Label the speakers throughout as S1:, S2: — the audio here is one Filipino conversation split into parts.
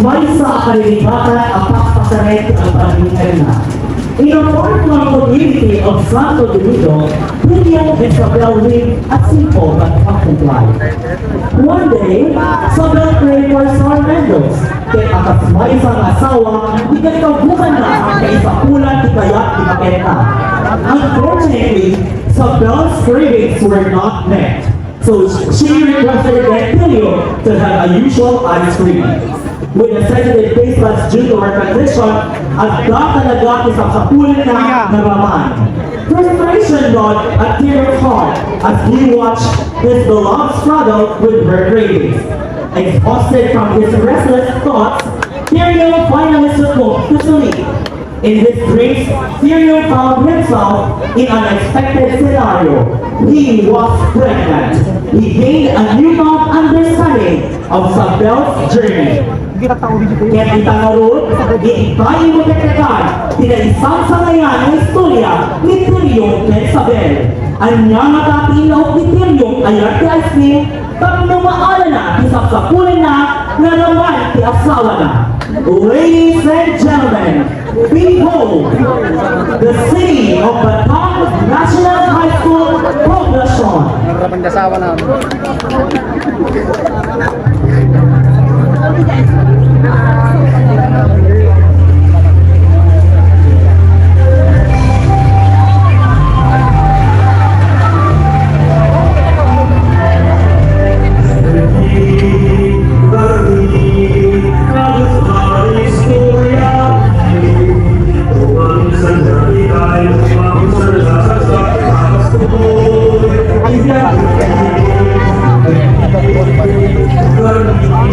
S1: may sa kalinibatan ang pagpasaret ang pamilya na. In a far-flung community of Santo Domingo, Julio Isabel lived a simple but perfect life. One day, Isabel prayed for Sarmendos, kaya akas may isang asawa, di kabukan na ang kaisapulan di kaya't di makita. Unfortunately, Isabel's cravings were not met, so she requested Julio to have a usual ice cream. With a sensitive taste buds due to her condition, at talaga isang kapulit na naraman. Frustration gnawed at Tyrion's heart as he watched his beloved struggle with her cravings. Exhausted from his restless thoughts, Tyrion finally succumbed to sleep. In his dreams, Tyrion found himself in an unexpected scenario. He was pregnant. He gained a newfound understanding of Isabel's journey. Kaya itangarod, iibayin mo katakan, tinalisang sa ngayon ang istorya ni Tyrion at Isabel. Anya matatilaw ni Tyrion ay arte ice cream, pag numaala na, isapsapunin na, naman ti asawa na. Ladies and gentlemen, behold, the city of Bataan National High School Poblacion.
S2: Harapan kasawa na.
S3: Good.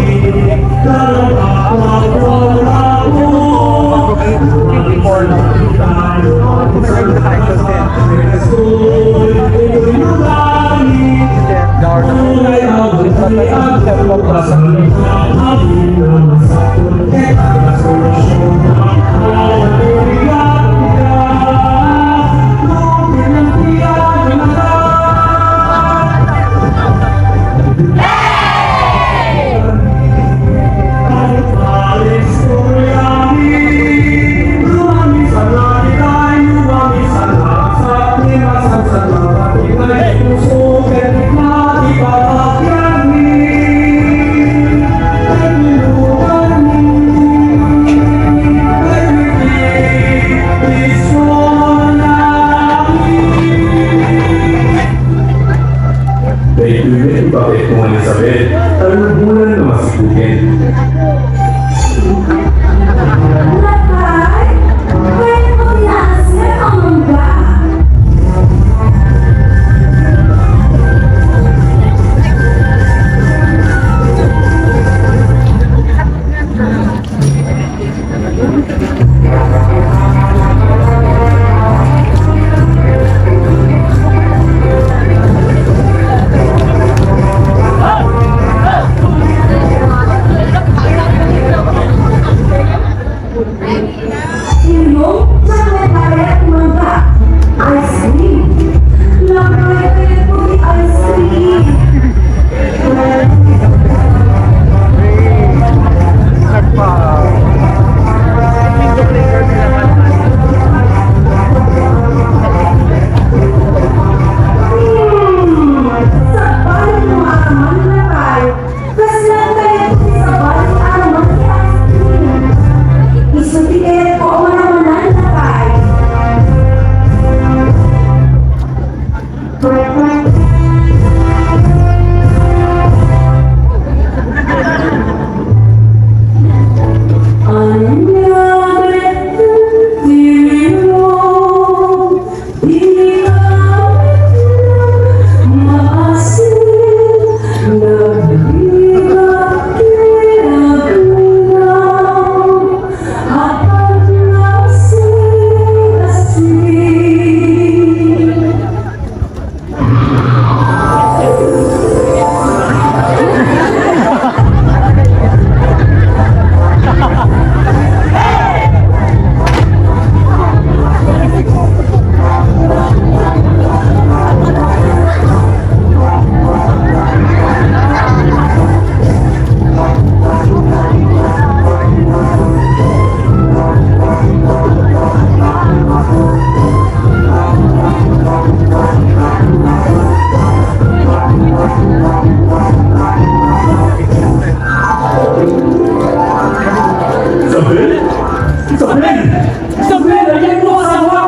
S2: Isabel! Isabel! Ayan mo asawa!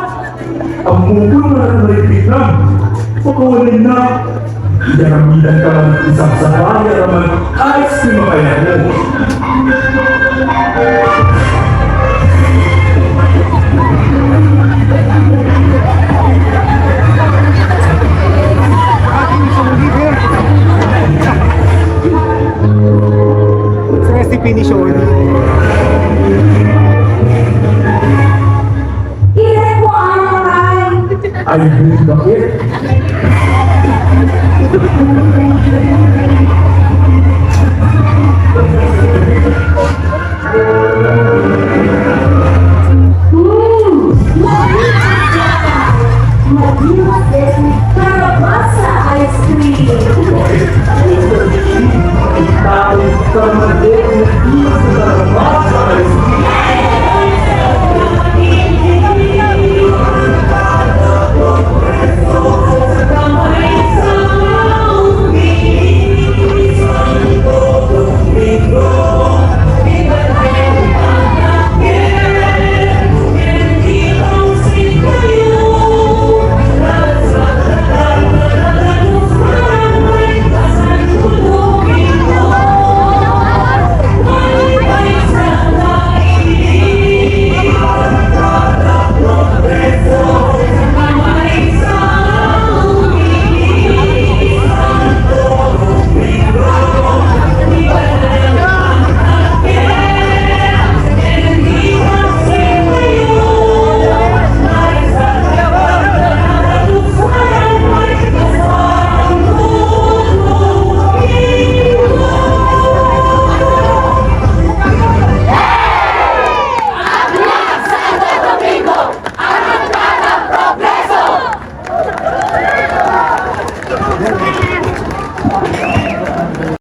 S2: Ang mundo na nagmaripit lang. Pagkawalin na. Yaramitan ka lang isang saraya naman ayos ni makaya mo.
S3: Sa recipe ni Shoni.
S4: Ilan mo ang ay?
S2: Ay, bakit?
S4: Madiwas din karabasa ice cream.
S2: Tayo ka man din, hindi sa labas.